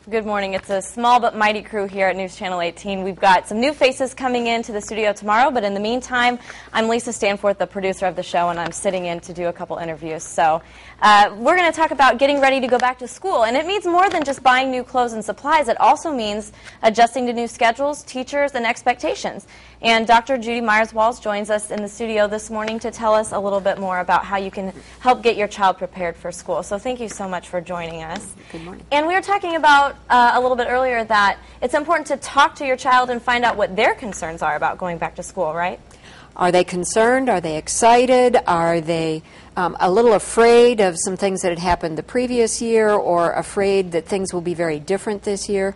Good morning. It's a small but mighty crew here at News Channel 18. We've got some new faces coming into the studio tomorrow, but in the meantime, I'm Lisa Stanforth, the producer of the show, and I'm sitting in to do a couple interviews. So we're going to talk about getting ready to go back to school, and it means more than just buying new clothes and supplies. It also means adjusting to new schedules, teachers, and expectations. And Dr. Judy Myers-Walls joins us in the studio this morning to tell us a little bit more about how you can help get your child prepared for school. So thank you so much for joining us. Good morning. And we were talking about a little bit earlier that it's important to talk to your child and find out what their concerns are about going back to school, right? Are they concerned? Are they excited? Are they a little afraid of some things that had happened the previous year, or afraid that things will be very different this year?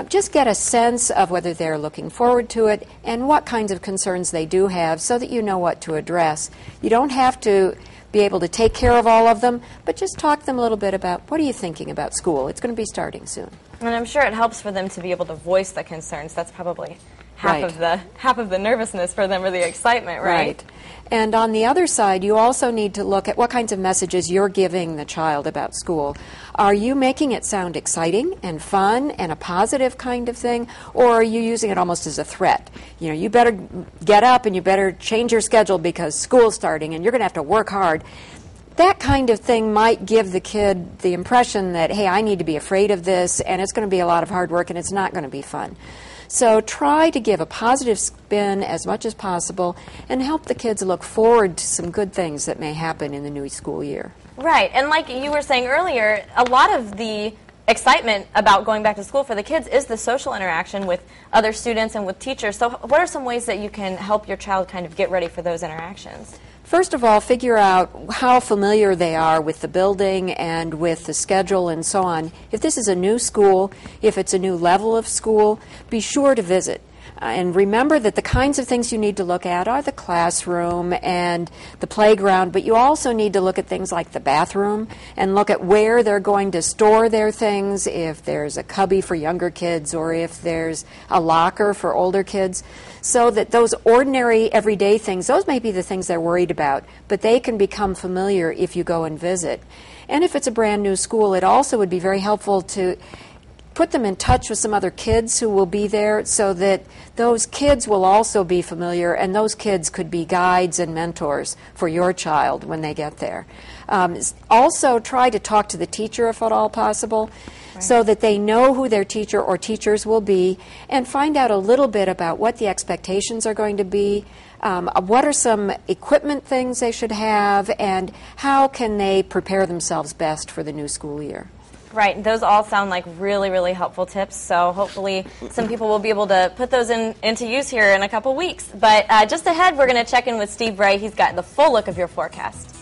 Just get a sense of whether they're looking forward to it and what kinds of concerns they do have so that you know what to address. You don't have to be able to take care of all of them, but just talk to them a little bit about what are you thinking about school. It's going to be starting soon. And I'm sure it helps for them to be able to voice the concerns. That's probably half of the nervousness for them, or the excitement, right? And on the other side, you also need to look at what kinds of messages you're giving the child about school. Are you making it sound exciting and fun and a positive kind of thing, or are you using it almost as a threat? You know, you better get up and you better change your schedule because school's starting and you're going to have to work hard. That kind of thing might give the kid the impression that, hey, I need to be afraid of this, and it's going to be a lot of hard work and it's not going to be fun. So try to give a positive spin as much as possible and help the kids look forward to some good things that may happen in the new school year. Right, and like you were saying earlier, a lot of the excitement about going back to school for the kids is the social interaction with other students and with teachers. So what are some ways that you can help your child kind of get ready for those interactions? First of all, figure out how familiar they are with the building and with the schedule and so on. If this is a new school, if it's a new level of school, be sure to visit. And remember that the kinds of things you need to look at are the classroom and the playground, but you also need to look at things like the bathroom and look at where they're going to store their things, if there's a cubby for younger kids or if there's a locker for older kids, so that those ordinary everyday things, those may be the things they're worried about, but they can become familiar if you go and visit. And if it's a brand new school, it also would be very helpful to put them in touch with some other kids who will be there so that those kids will also be familiar, and those kids could be guides and mentors for your child when they get there. Also try to talk to the teacher if at all possible, so that they know who their teacher or teachers will be, and find out a little bit about what the expectations are going to be, what are some equipment things they should have, and how can they prepare themselves best for the new school year. Right, those all sound like really, really helpful tips, so hopefully some people will be able to put those into use here in a couple weeks. But just ahead, we're going to check in with Steve Bray. He's got the full look of your forecast.